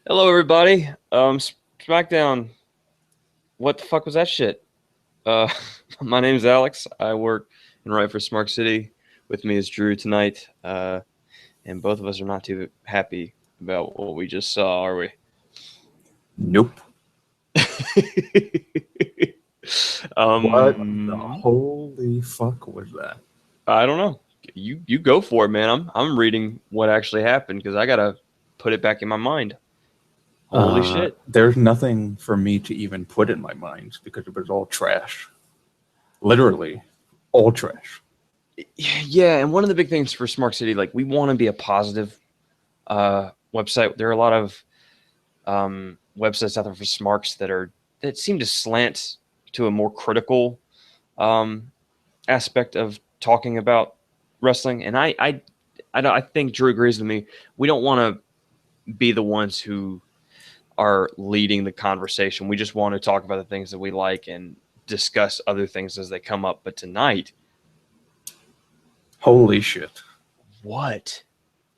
Hello, everybody. SmackDown. What the fuck was that shit? Uh, my name's Alex. I work and write for Smark City. With me is Drew tonight, and both of us are not too happy about what we just saw, are we? Nope. What the um, holy fuck was that? I don't know. You go for it, man. I'm reading what actually happened because I gotta put it back in my mind. Holy shit! There's nothing for me to even put in my mind because it was all trash. Literally, all trash. Yeah, and one of the big things for Smart City, like we want to be a positive website. There are a lot of websites out there for Smarks that seem to slant to a more critical aspect of talking about wrestling. And I think Drew agrees with me. We don't want to be the ones who are leading the conversation. We just want to talk about the things that we like and discuss other things as they come up. But tonight, Holy shit. what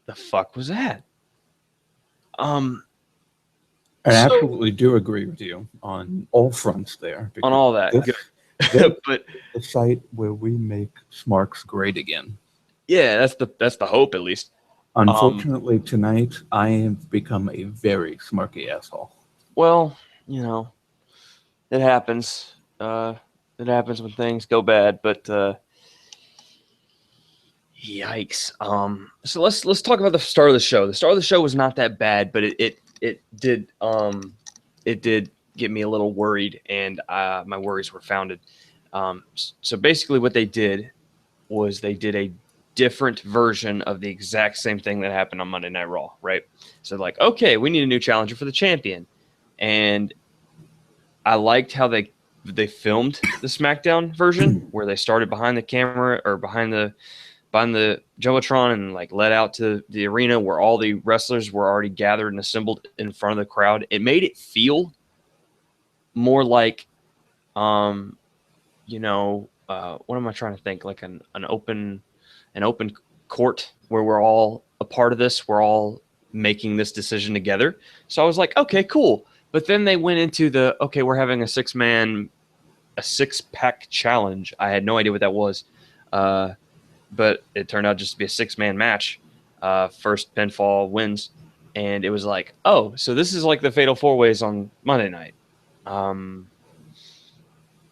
the fuck was that? I So absolutely do agree with you on all fronts there. on Because all that, this, good. this But is the site where we make Smarks great again. yeah, that's the hope at least. Um, Unfortunately, tonight I have become a very smarky asshole. well, you know, it happens. It happens when things go bad, but yikes. So let's talk about the start of the show. The start of the show was not that bad, but it did get me a little worried, and my worries were founded. So basically, what they did was they did a different version of the exact same thing that happened on Monday Night Raw, right? So like, okay, we need a new challenger for the champion, and I liked how they filmed the SmackDown version where they started behind the camera or behind the jumbotron and like led out to the arena where all the wrestlers were already gathered and assembled in front of the crowd. It made it feel more like, um, what am I trying to think? Like an open court where we're all a part of this. We're all making this decision together. So I was like, okay, cool. But then they went into okay, we're having a six-pack challenge. I had no idea what that was. But it turned out just to be a six-man match. First pinfall wins. And it was like, oh, so this is like the Fatal 4-Ways on Monday night. Um,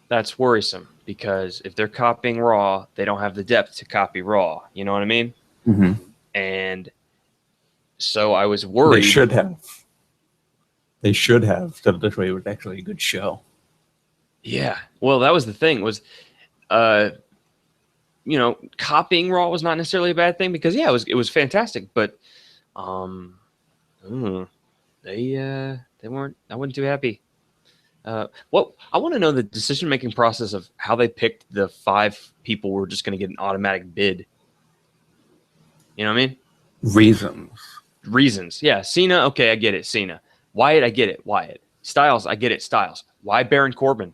that's worrisome because if they're copying Raw, they don't have the depth to copy Raw. You know what I mean? Mm-hmm. And so I was They worried. should have. They should have. So this way it was actually a good show. Yeah. Well, that was the thing was, uh, copying Raw was not necessarily a bad thing because yeah, it was fantastic, but um, they weren't. I wasn't too happy. Well, I want to know the decision-making process of how they picked the 5 people who were just going to get an automatic bid. You know what I mean? Reasons. Reasons. Yeah, Cena, okay, I get it, Cena. Wyatt, I get it, Wyatt. Styles, I get it, Styles. Why Baron Corbin?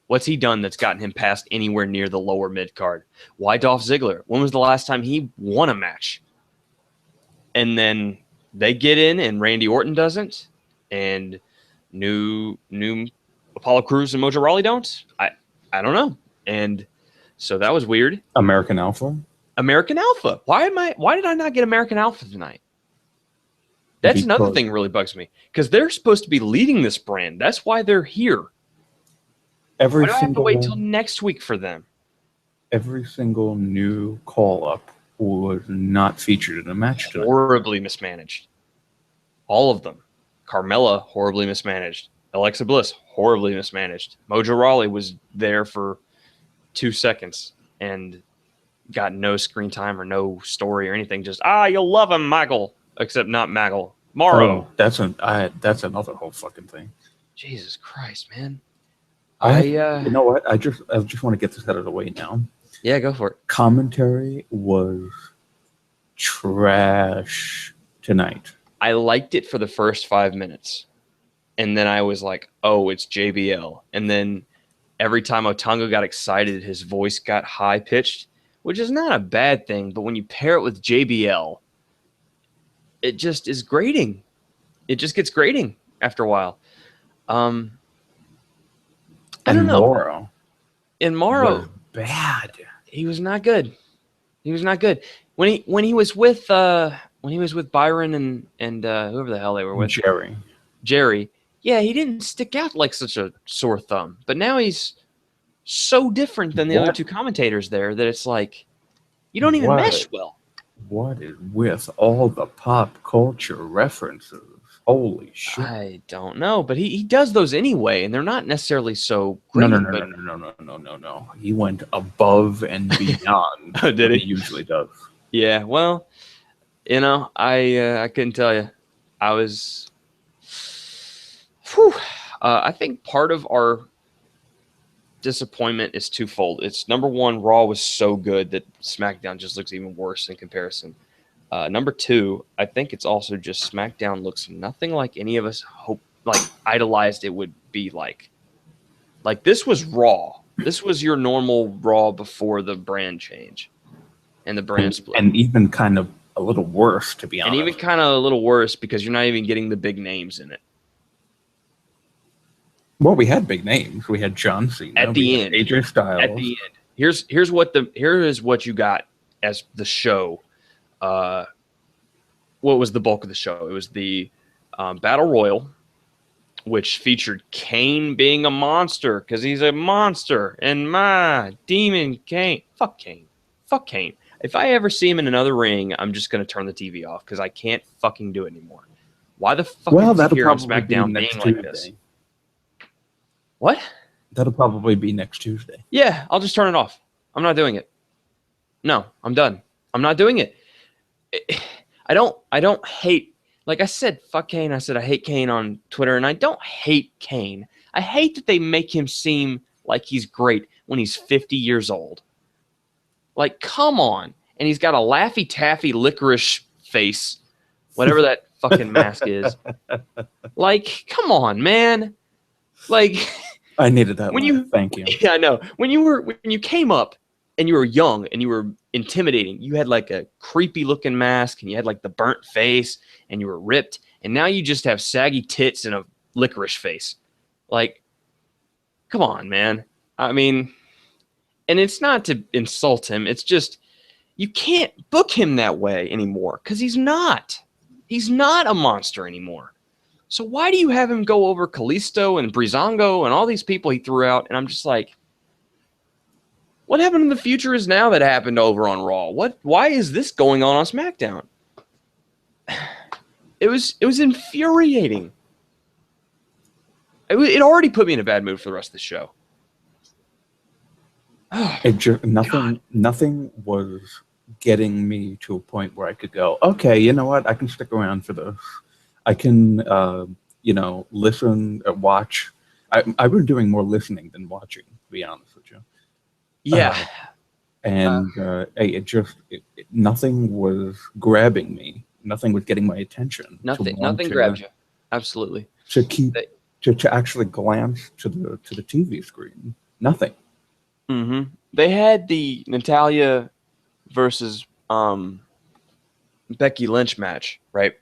What's he done that's gotten him past anywhere near the lower mid card? Why Dolph Ziggler? When was the last time he won a match? And then they get in and Randy Orton doesn't, and new Apollo Crews and Mojo Rawley don't. I don't know. And so that was weird. American Alpha. American Alpha. Why did I not get American Alpha tonight? That's another thing that really bugs me because they're supposed to be leading this brand. That's why they're here. Why do I have to wait till next week for them? Every single new call-up was not featured in a match tonight. Horribly mismanaged. All of them. Carmella, horribly mismanaged. Alexa Bliss, horribly mismanaged. Mojo Rawley was there for 2 seconds and got no screen time or no story or anything. Just, you'll love him, Michael. Except not Maggle. Morrow. Oh, that's another whole fucking thing. Jesus Christ, man. You know what? I just want to get this out of the way now. Yeah, go for it. Commentary was trash tonight. I liked it for the first 5 minutes. And then I was like, oh, it's JBL. And then every time Otunga got excited, his voice got high-pitched, which is not a bad thing. But when you pair it with JBL, it just is grating. it just gets grating after a while. I And don't know. Morrow And was Morrow, bad. he was not good. He was not good when he was with Byron and whoever the hell they were with, Jerry. Yeah, he didn't stick out like such a sore thumb. But now he's so different than the other two commentators there that it's like you don't even mesh well. What is with all the pop culture references? Holy shit! I don't know, but he does those anyway, and they're not necessarily so great. No. He went above and beyond Oh, did what he? he usually does. Yeah, well, you know, I couldn't tell you. I was, I think part of our disappointment is twofold. It's number one, Raw was so good that SmackDown just looks even worse in comparison. Number two, I think it's also just SmackDown looks nothing like any of us idolized it would be like. Like this was Raw. This was your normal Raw before the brand change and the brand split. And even kind of a little worse, to be honest. And even kind of a little worse because you're not even getting the big names in it. Well, we had big names. We had John Cena at the end. AJ Styles. At the end. Here is what you got as the show. What was the bulk of the show? It was the Battle Royal, which featured Kane being a monster because he's a monster. And my demon Kane. Fuck Kane. Fuck Kane. If I ever see him in another ring, I'm just going to turn the TV off because I can't fucking do it anymore. Why the fuck is he here on SmackDown being like this? What? That'll probably be next Tuesday. Yeah, I'll just turn it off. I'm not doing it. No, I'm done. I'm not doing it. I don't hate, like I said, fuck Kane. I said I hate Kane on Twitter, and I don't hate Kane. I hate that they make him seem like he's great when he's 50 years old. Like, come on. And he's got a Laffy Taffy licorice face, whatever that fucking mask is. Like, come on, man. Like, I needed that one. Thank you. Yeah, I know. When you came up and you were young and you were intimidating, you had like a creepy looking mask and you had like the burnt face and you were ripped, and now you just have saggy tits and a licorice face. Like, come on, man. I mean, and it's not to insult him. It's just you can't book him that way anymore because he's not. He's not a monster anymore. So why do you have him go over Kalisto and Breezango and all these people he threw out? And I'm just like, what happened in the future is now that happened over on Raw? Why is this going on SmackDown? It was infuriating. It already put me in a bad mood for the rest of the show. Nothing was getting me to a point where I could go, okay, you know what? I can stick around for this. I can, listen or watch. I've been doing more listening than watching, to be honest with you. Yeah. Nothing was grabbing me. Nothing was getting my attention. Nothing grabbed you. Absolutely. To actually glance to the TV screen. Nothing. Mm-hmm. They had the Natalya versus Becky Lynch match, right?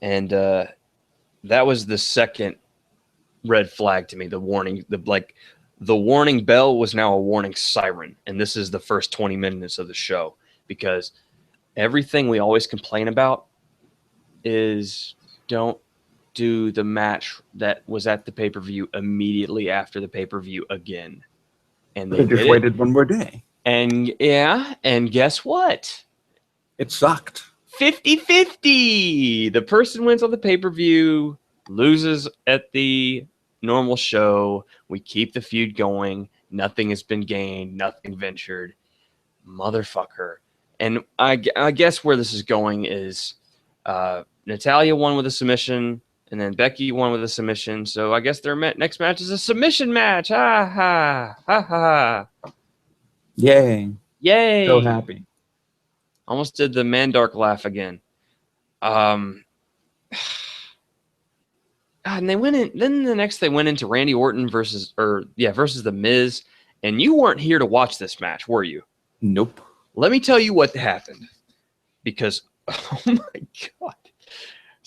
And that was the second red flag to me. The warning, the warning bell was now a warning siren, and this is the first 20 minutes of the show because everything we always complain about is don't do the match that was at the pay-per-view immediately after the pay-per-view again. And they just waited one more day. And yeah, and guess what? It sucked. 50-50. The person wins on the pay-per-view, loses at the normal show. We keep the feud going. Nothing has been gained. Nothing ventured. Motherfucker. And I guess where this is going is Natalya won with a submission, and then Becky won with a submission. So I guess their next match is a submission match. Ha ha ha ha. Yay! Yay! So happy. Almost did the Mandark laugh again. God, and they went in. Then the next they went into Randy Orton versus The Miz, and you weren't here to watch this match, were you? Nope. Let me tell you what happened, because oh my God.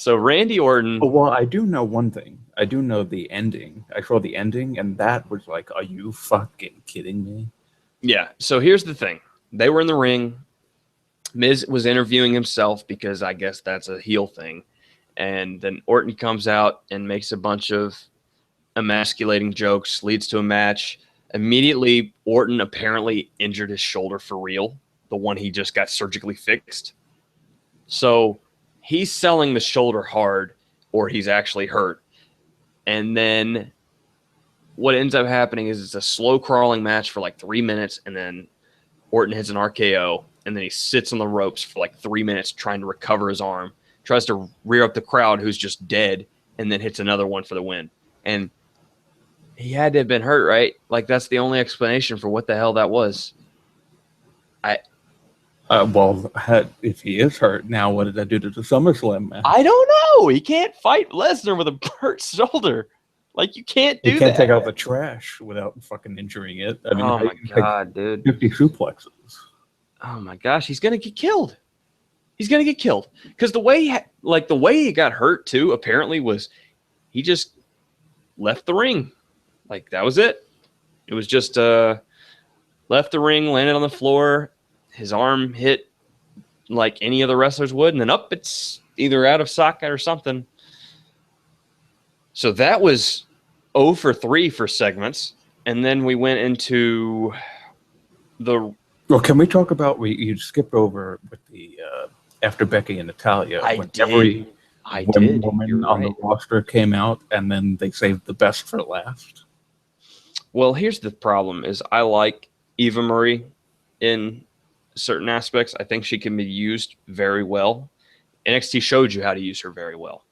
So Randy Orton. Oh, well, I do know one thing. I do know the ending. I saw the ending, and that was like, are you fucking kidding me? Yeah. So here's the thing. They were in the ring. Miz was interviewing himself because I guess that's a heel thing. And then Orton comes out and makes a bunch of emasculating jokes, leads to a match. Immediately, Orton apparently injured his shoulder for real, the one he just got surgically fixed. So he's selling the shoulder hard, or he's actually hurt. And then what ends up happening is it's a slow crawling match for like 3 minutes, and then Orton hits an RKO, and then he sits on the ropes for like 3 minutes trying to recover his arm, tries to rear up the crowd who's just dead, and then hits another one for the win. And he had to have been hurt, right? Like, that's the only explanation for what the hell that was. Well, if he is hurt now, what did that do to the SummerSlam match? I don't know. He can't fight Lesnar with a hurt shoulder. Like, you can't do that. You can't take out the trash without fucking injuring it. I mean, oh my god, dude! 50 suplexes. Oh my gosh, he's gonna get killed. He's gonna get killed because the way he got hurt too. Apparently, was he just left the ring. Like, that was it. It was just left the ring, landed on the floor. His arm hit like any other wrestlers would, and then it's either out of socket or something. So that was 0 for 3 for segments. And then we went into the... Well, can we talk about... You skipped over with the... after Becky and Natalya. I when did. Every woman You're on right. the roster came out, and then they saved the best for last. Well, here's the problem is I like Eva Marie in certain aspects. I think she can be used very well. NXT showed you how to use her very well.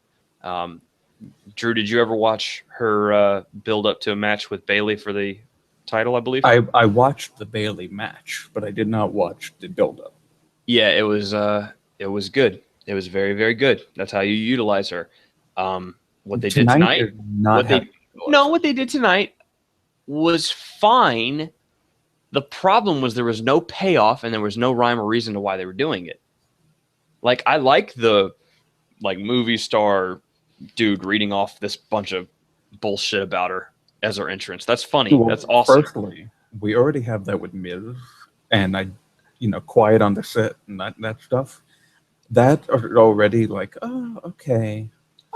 Drew, did you ever watch her build up to a match with Bayley for the title, I believe? I watched the Bayley match, but I did not watch the build-up. Yeah, it was good. It was very, very good. That's how you utilize her. What they did tonight, what they did tonight was fine. The problem was there was no payoff and there was no rhyme or reason to why they were doing it. Like, I like the movie star dude reading off this bunch of bullshit about her as her entrance. That's funny. Well, that's awesome. Firstly, we already have that with Miz, and Quiet on the Set and that stuff. That already okay.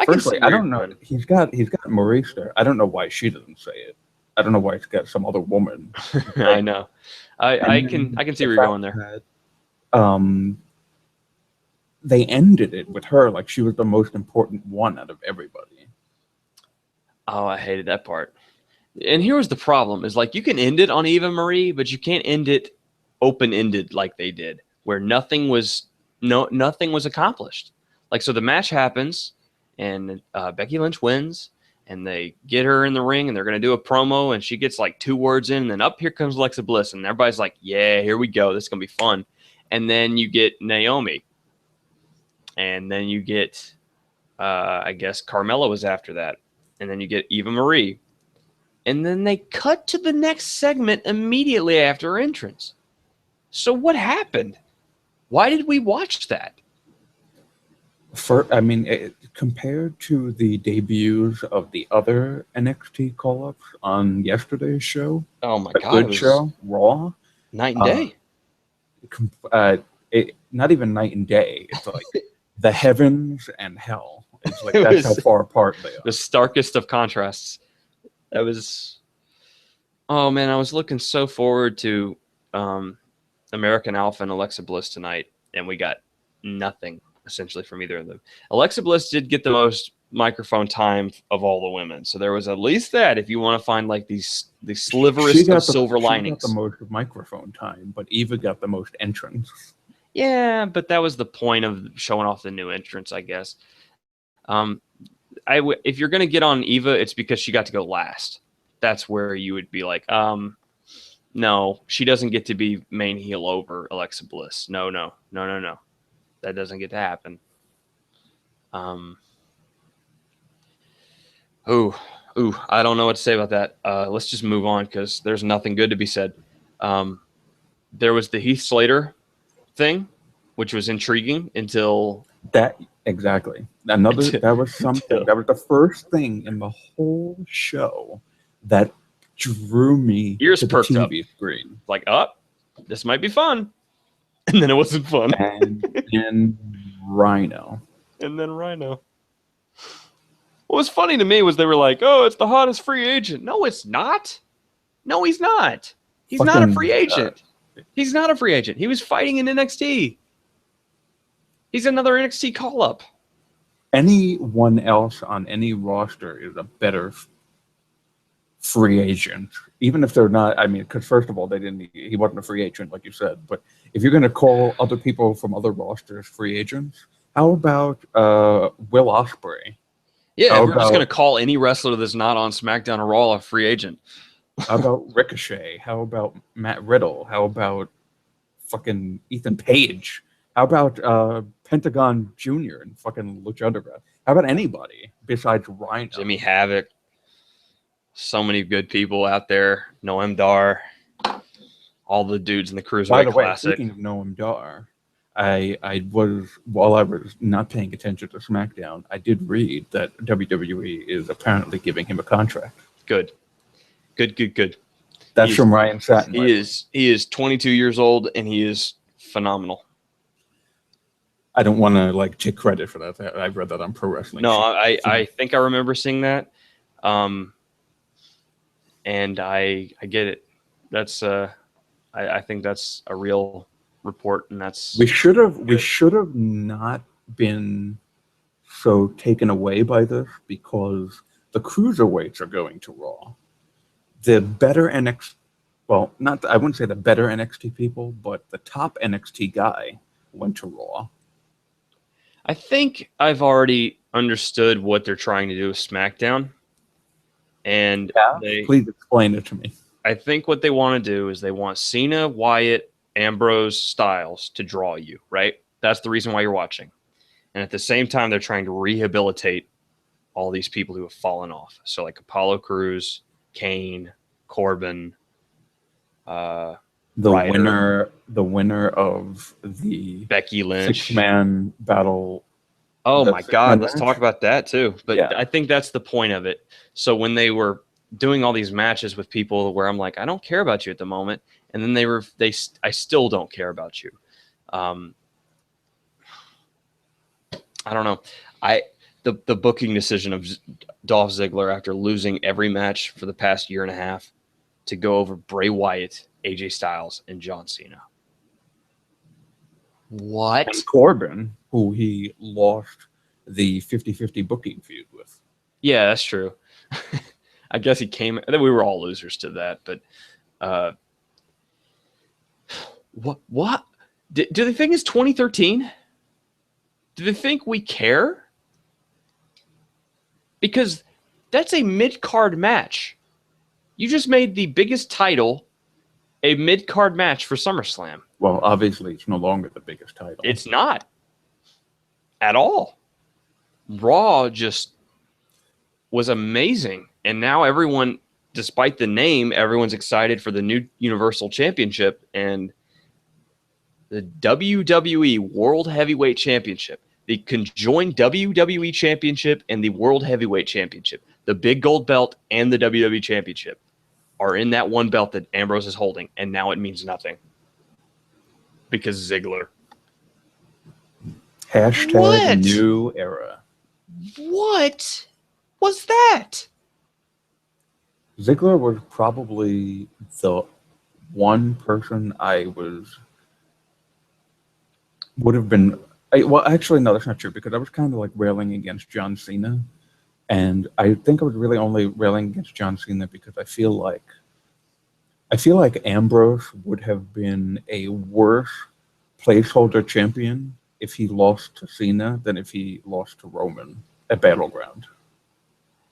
Firstly, I don't know. He's got Maurice there. I don't know why she doesn't say it. I don't know why he's got some other woman. I know. I can see where you're going there. They ended it with her like she was the most important one out of everybody. Oh, I hated that part. And here was the problem: is like you can end it on Eva Marie, but you can't end it open-ended like they did, where nothing was accomplished. Like, so the match happens, and Becky Lynch wins. And they get her in the ring, and they're going to do a promo, and she gets like 2 words in, and then up here comes Alexa Bliss, and everybody's like, yeah, here we go. This is going to be fun. And then you get Naomi. And then you get, I guess, Carmella was after that. And then you get Eva Marie. And then they cut to the next segment immediately after her entrance. So what happened? Why did we watch that? Compared to the debuts of the other NXT call-ups on yesterday's show, oh my god, good show, Raw, night and day. Not even night and day. It's like the heavens and hell. It's like that's how far apart they are. The starkest of contrasts. That was. Oh man, I was looking so forward to American Alpha and Alexa Bliss tonight, and we got nothing essentially from either of them. Alexa Bliss did get the most microphone time of all the women, so there was at least that. If you want to find like the sliverest of silver linings, she got the most microphone time, but Eva got the most entrance. Yeah, but that was the point of showing off the new entrance, I guess. If you're gonna get on Eva, it's because she got to go last. That's where you would be like, no, she doesn't get to be main heel over Alexa Bliss. No. That doesn't get to happen. I don't know what to say about that. Let's just move on because there's nothing good to be said. There was the Heath Slater thing, which was intriguing until That exactly. Another that was something. That was the first thing in the whole show that drew me Ears to the perked up. TV screen. Like, this might be fun. And then it wasn't fun. And Rhino. And then Rhino. What was funny to me was they were like, "Oh, it's the hottest free agent." No, it's not. No, he's not. He's not a free agent. He's not a free agent. He was fighting in NXT. He's another NXT call-up. Anyone else on any roster is a better free agent, even if they're not. I mean, because first of all, he wasn't a free agent, like you said. But if you're going to call other people from other rosters free agents, how about Will Ospreay? Yeah, we're just going to call any wrestler that's not on SmackDown or Raw a free agent. How about Ricochet? How about Matt Riddle? How about fucking Ethan Page? How about Pentagon Jr. and fucking Lucha Underground? How about anybody besides Rhino? Jimmy Havoc. So many good people out there. Noam Dar. All the dudes in the Cruiserweight By the way, Classic. speaking of Noam Dar, while I was not paying attention to SmackDown, I did read that WWE is apparently giving him a contract. Good. That's from Ryan Satin. He is 22 years old and he is phenomenal. I don't want to take credit for that. I read that on Pro Wrestling. No, I think I remember seeing that, and I get it. That's I think that's a real report, and that's we should have not been so taken away by this because the cruiserweights are going to Raw. The better NXT, I wouldn't say the better NXT people, but the top NXT guy went to Raw. I think I've already understood what they're trying to do with SmackDown. And please explain it to me. I think what they want to do is they want Cena, Wyatt, Ambrose, Styles to draw you, right? That's the reason why you're watching. And at the same time, they're trying to rehabilitate all these people who have fallen off. So like Apollo Crews, Kane, Corbin, the winner of the Becky Lynch 6-man battle. Oh my God, let's talk about that too. But yeah. I think that's the point of it. So when they were doing all these matches with people where I'm like, I don't care about you at the moment, and then I still don't care about you. I don't know. The booking decision of Dolph Ziggler after losing every match for the past year and a half to go over Bray Wyatt, AJ Styles, and John Cena. What? And Corbin, who he lost the 50-50 booking feud with. Yeah, that's true. I guess he came. We were all losers to that, but what? Do they think it's 2013? Do they think we care? Because that's a mid-card match. You just made the biggest title a mid-card match for SummerSlam. Well, obviously, it's no longer the biggest title. It's not. At all. Raw just was amazing. And now everyone, despite the name, everyone's excited for the new Universal Championship and the WWE World Heavyweight Championship. The conjoined WWE Championship and the World Heavyweight Championship. The big gold belt and the WWE Championship are in that one belt that Ambrose is holding, and now it means nothing. Because Ziggler. Hashtag new era. What was that? Ziggler was probably the one person would have been. Well, actually, no, that's not true because I was kind of railing against John Cena. And I think I was really only railing against John Cena because I feel like Ambrose would have been a worse placeholder champion if he lost to Cena than if he lost to Roman at Battleground.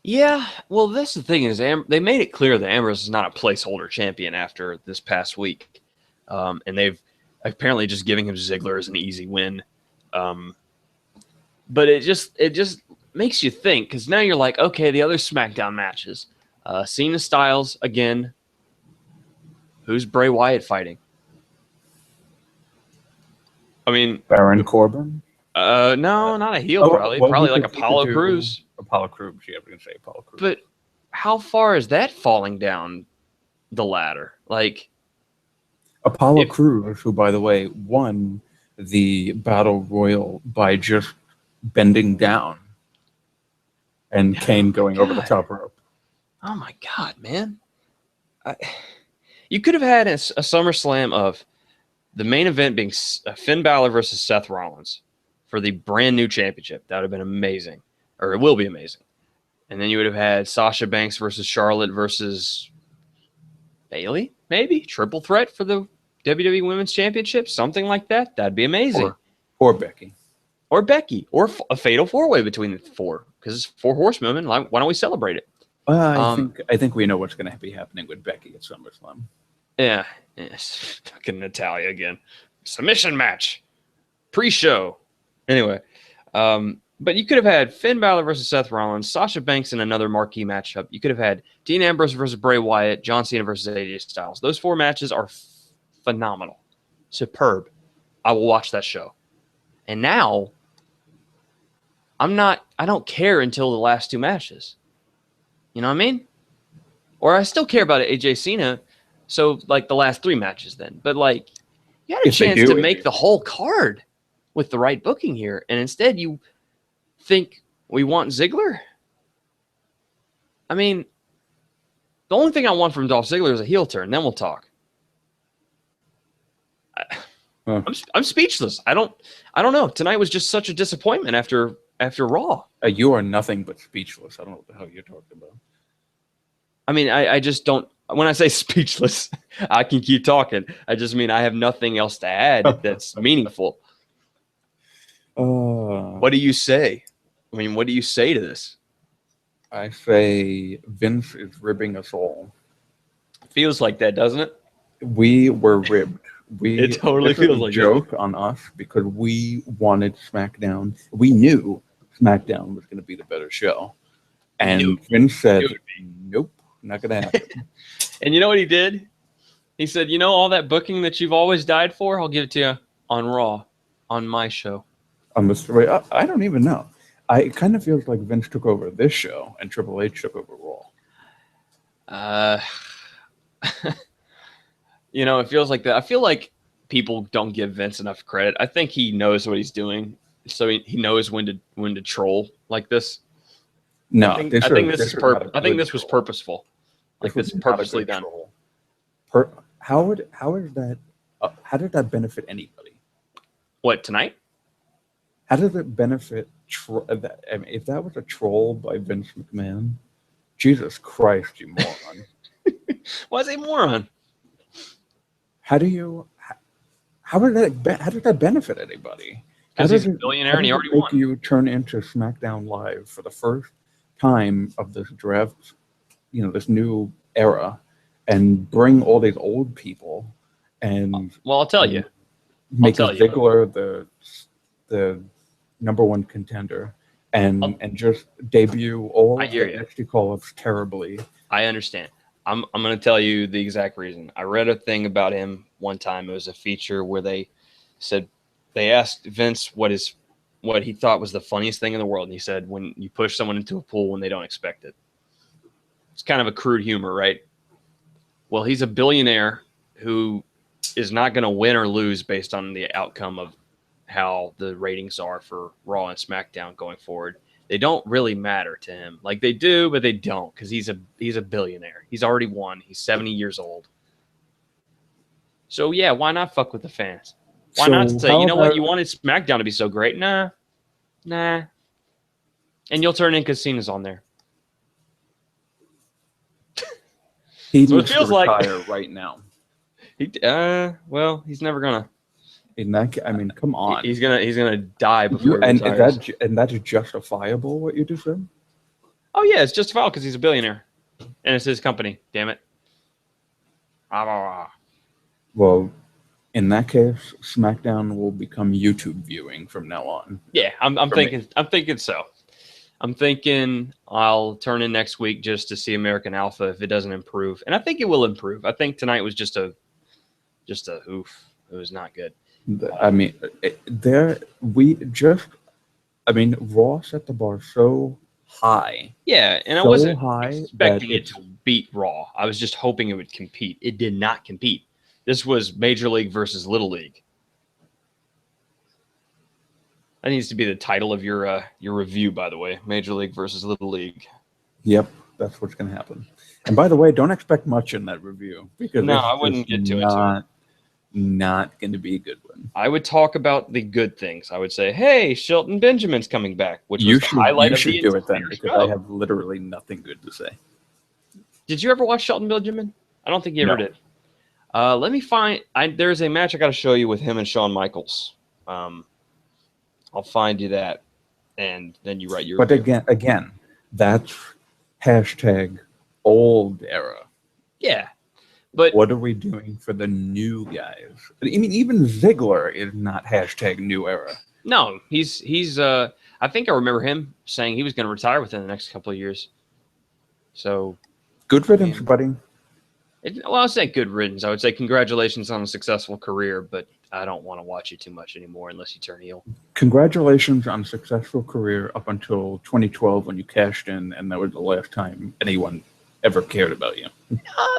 Yeah, well, that's the thing is they made it clear that Ambrose is not a placeholder champion after this past week. And they've apparently just giving him Ziggler as an easy win. But it just makes you think because now you're like, okay, the other SmackDown matches, Cena Styles again. Who's Bray Wyatt fighting? I mean, Baron Corbin. No, not a heel. Probably, well, like Apollo Crews. Apollo Crews. Yeah, we're gonna say Apollo Crews. But how far is that falling down the ladder? Like Apollo if Crews, who, by the way, won the Battle Royal by just bending down and Kane going over the top rope. Oh my God, man! You could have had a SummerSlam of the main event being Finn Balor versus Seth Rollins for the brand new championship. That would have been amazing, or it will be amazing. And then you would have had Sasha Banks versus Charlotte versus Bayley, maybe triple threat for the WWE Women's Championship, something like that. That'd be amazing. Or Becky. Or Becky, or a fatal four-way between the four, because it's four horsewomen. Why don't we celebrate it? I think we know what's going to be happening with Becky at SummerSlam. Yeah, yes, fucking Natalia again. Submission match, pre-show. Anyway, but you could have had Finn Balor versus Seth Rollins, Sasha Banks in another marquee matchup. You could have had Dean Ambrose versus Bray Wyatt, John Cena versus AJ Styles. Those four matches are phenomenal, superb. I will watch that show. And now, I don't care until the last two matches. You know what I mean? Or I still care about AJ Cena, so like the last three matches then. But like, you had a chance to make the whole card with the right booking here, and instead you think we want Ziggler? I mean, the only thing I want from Dolph Ziggler is a heel turn. Then we'll talk. I'm speechless. I don't know. Tonight was just such a disappointment after Raw. You are nothing but speechless. I don't know what the hell you're talking about. I mean, I just don't. When I say speechless, I can keep talking. I just mean I have nothing else to add that's meaningful. What do you say? I mean, what do you say to this? I say Vince is ribbing us all. Feels like that, doesn't it? We were ribbed. It totally feels like a joke on us because we wanted SmackDown. We knew SmackDown was going to be the better show, and Vince said, "Nope, not going to happen." And you know what he did? He said, "You know all that booking that you've always died for? I'll give it to you on Raw, on my show." On the story, I don't even know. It kind of feels like Vince took over this show and Triple H took over Raw. You know, it feels like that. I feel like people don't give Vince enough credit. I think he knows what he's doing, so he knows when to troll like this. No, I think this was purposeful. Like this purposely done. How did that benefit anybody? What, tonight? How does it benefit? If that was a troll by Vince McMahon, Jesus Christ, you moron! Why is he a moron? How did that benefit anybody? Because he's a billionaire and he already won. You turn into SmackDown Live for the first time of this draft, this new era, and bring all these old people and I'll tell you, make Ziggler the number one contender and just debut all the NXT call-ups terribly. I understand. I'm going to tell you the exact reason. I read a thing about him one time. It was a feature where they asked Vince what he thought was the funniest thing in the world. And he said, when you push someone into a pool when they don't expect it. It's kind of a crude humor, right? Well, he's a billionaire who is not going to win or lose based on the outcome of how the ratings are for Raw and SmackDown going forward. They don't really matter to him. Like they do, but they don't, because he's a billionaire. He's already won. He's 70 years old. So yeah, why not fuck with the fans? Why not say, you know what, you wanted SmackDown to be so great? Nah. And you'll turn in because Cena's on there. He needs to retire right now. He's never gonna. Come on. He's gonna die before he retires. That's justifiable, what you just said? Oh yeah, it's justifiable because he's a billionaire, and it's his company. Damn it. Well, in that case, SmackDown will become YouTube viewing from now on. Yeah, I'm thinking so. I'm thinking I'll turn in next week just to see American Alpha if it doesn't improve, and I think it will improve. I think tonight was just a oof. It was not good. I mean, Raw set the bar so high, Yeah, and I so wasn't high that expecting it it's to beat Raw. I was just hoping it would compete. It did not compete. This was Major League versus Little League. That needs to be the title of your review, by the way. Major League versus Little League. yep, that's what's going to happen. And by the way, don't expect much in that review because No, it's I just wouldn't get too into it. not going to be a good one. I would talk about the good things. I would say, "Hey, Shelton Benjamin's coming back," which was the highlight You of the should do it then entire because I show. have literally nothing good to say. Did you ever watch Shelton Benjamin? I don't think you ever No. did. Let me find. There's a match I got to show you with him and Shawn Michaels. Um, I'll find you that, and then you write your But review. again, that's hashtag old era. Yeah, but What are we doing for the new guys? I mean, even Ziggler is not hashtag new era. no, he's. I think I remember him saying he was going to retire within the next couple of years. So, Good I riddance, mean, buddy. well, I would say good riddance. I would say congratulations on a successful career, but I don't want to watch you too much anymore unless you turn heel. Congratulations on a successful career up until 2012 when you cashed in, and that was the last time anyone ever cared about you.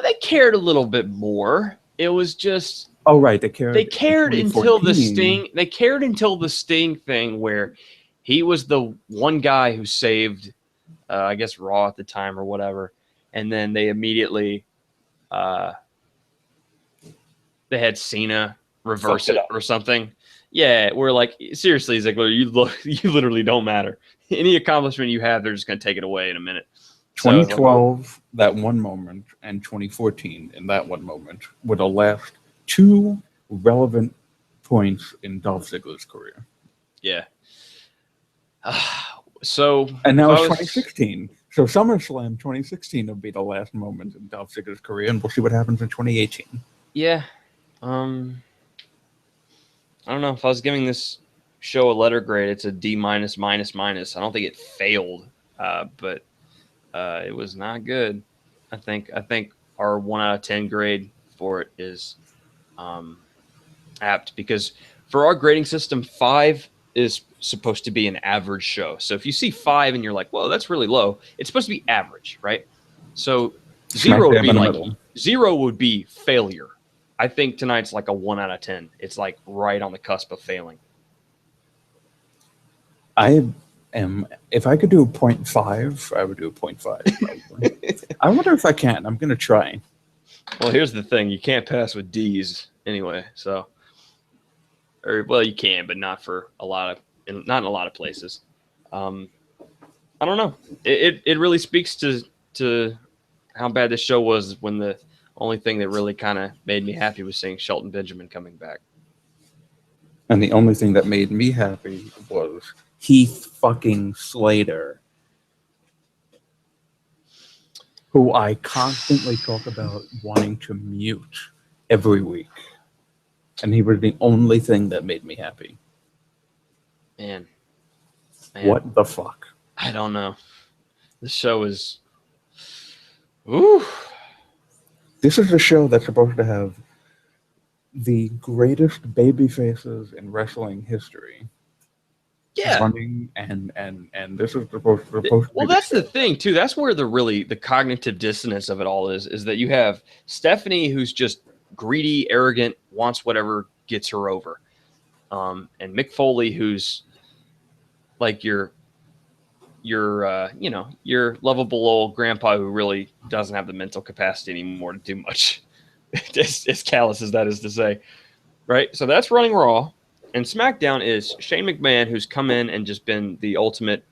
They cared a little bit more. It was just Oh, right, they cared. they cared until the 2014. Sting. They cared until the Sting thing, where he was the one guy who saved, I guess, Raw at the time or whatever, and then they immediately they had Cena reverse it or something. Yeah, we're like, seriously, Ziggler, you literally don't matter. Any accomplishment you have, they're just going to take it away in a minute. So, 2012, that one moment, and 2014, in that one moment, were the last two relevant points in Dolph Ziggler's career. yeah. So, And now it's 2016. So SummerSlam 2016 will be the last moment in Dolph Ziggler's career, and we'll see what happens in 2018. Yeah. I don't know. If I was giving this show a letter grade, it's a D minus minus minus. I don't think it failed, but it was not good. I think our 1 out of 10 grade for it is apt because for our grading system, 5 is supposed to be an average show. So if you see 5 and you're like, "Whoa, that's really low," it's supposed to be average, right? So 0 would be like 0 would be failure. I think tonight's like a 1 out of 10. It's like right on the cusp of failing. If I could do a 0.5, I would do a 0.5. I wonder if I can. I'm going to try. Well, here's the thing. You can't pass with D's anyway. So, well, you can, but not in a lot of places. I don't know. It really speaks to how bad this show was when the only thing that really kind of made me happy was seeing Shelton Benjamin coming back. And the only thing that made me happy was Heath fucking Slater, who I constantly talk about wanting to mute every week. And he was the only thing that made me happy. Man. What the fuck? I don't know. This show is... Ooh. This is a show that's supposed to have the greatest baby faces in wrestling history. Yeah. Running and this is supposed to be well, that's the thing too. That's where the cognitive dissonance of it all is that you have Stephanie, who's just greedy, arrogant, wants whatever gets her over, and Mick Foley, who's like your lovable old grandpa who really doesn't have the mental capacity anymore to do much. as callous as that is to say, right? So that's running Raw. And SmackDown is Shane McMahon, who's come in and just been the ultimate,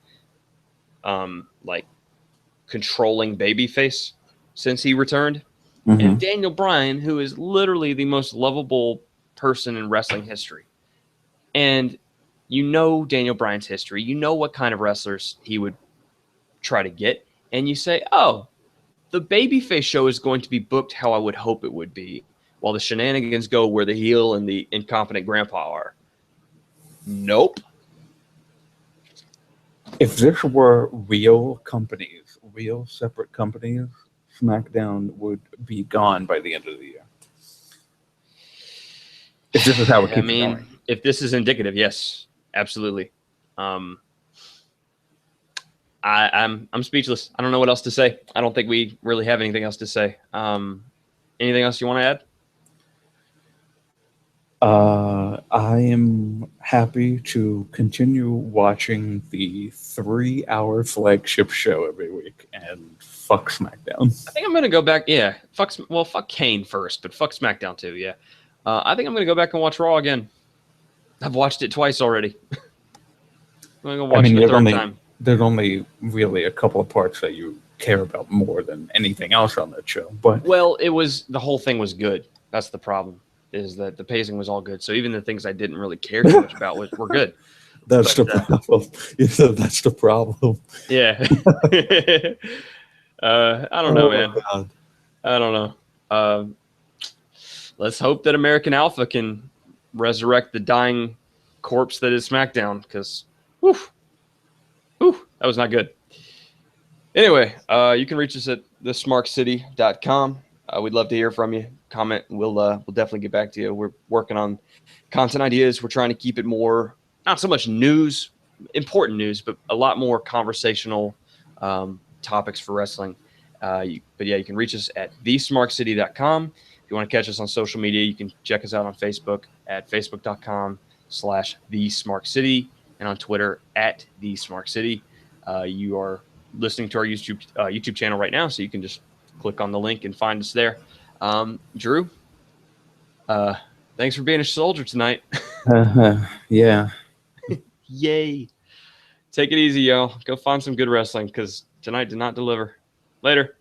controlling babyface since he returned. Mm-hmm. And Daniel Bryan, who is literally the most lovable person in wrestling history. And you know Daniel Bryan's history. You know what kind of wrestlers he would try to get. And you say, oh, the babyface show is going to be booked how I would hope it would be, while the shenanigans go where the heel and the incompetent grandpa are. Nope. If this were real companies, real separate companies, SmackDown would be gone by the end of the year. If this is how it keeps I mean, going. if this is indicative, yes, absolutely. I'm speechless. I don't know what else to say. I don't think we really have anything else to say. Anything else you want to add? I am happy to continue watching the 3-hour flagship show every week and fuck SmackDown. I think I'm gonna go back. Yeah, fuck Kane first, but fuck SmackDown too. Yeah, I think I'm gonna go back and watch Raw again. I've watched it twice already. I'm gonna watch it a third time. There's only really a couple of parts that you care about more than anything else on that show. But Well, the whole thing was good. That's the problem. Is that the pacing was all good. So even the things I didn't really care too much about were good. that's But, the problem. You said that's the problem. Yeah. I don't know, man. God. I don't know. Let's hope that American Alpha can resurrect the dying corpse that is SmackDown, because that was not good. Anyway, you can reach us at thesmarkcity.com. We'd love to hear from you. Comment. We'll definitely get back to you. We're working on content ideas. We're trying to keep it more, not so much news, important news, but a lot more conversational topics for wrestling. But yeah, you can reach us at thesmarkcity.com. If you want to catch us on social media, you can check us out on Facebook at facebook.com/thesmarkcity and on Twitter at thesmarkcity. You are listening to our YouTube channel right now, so you can just click on the link and find us there. Drew, thanks for being a soldier tonight. Yeah. Yay. Take it easy, yo. Go find some good wrestling, because tonight did not deliver. Later.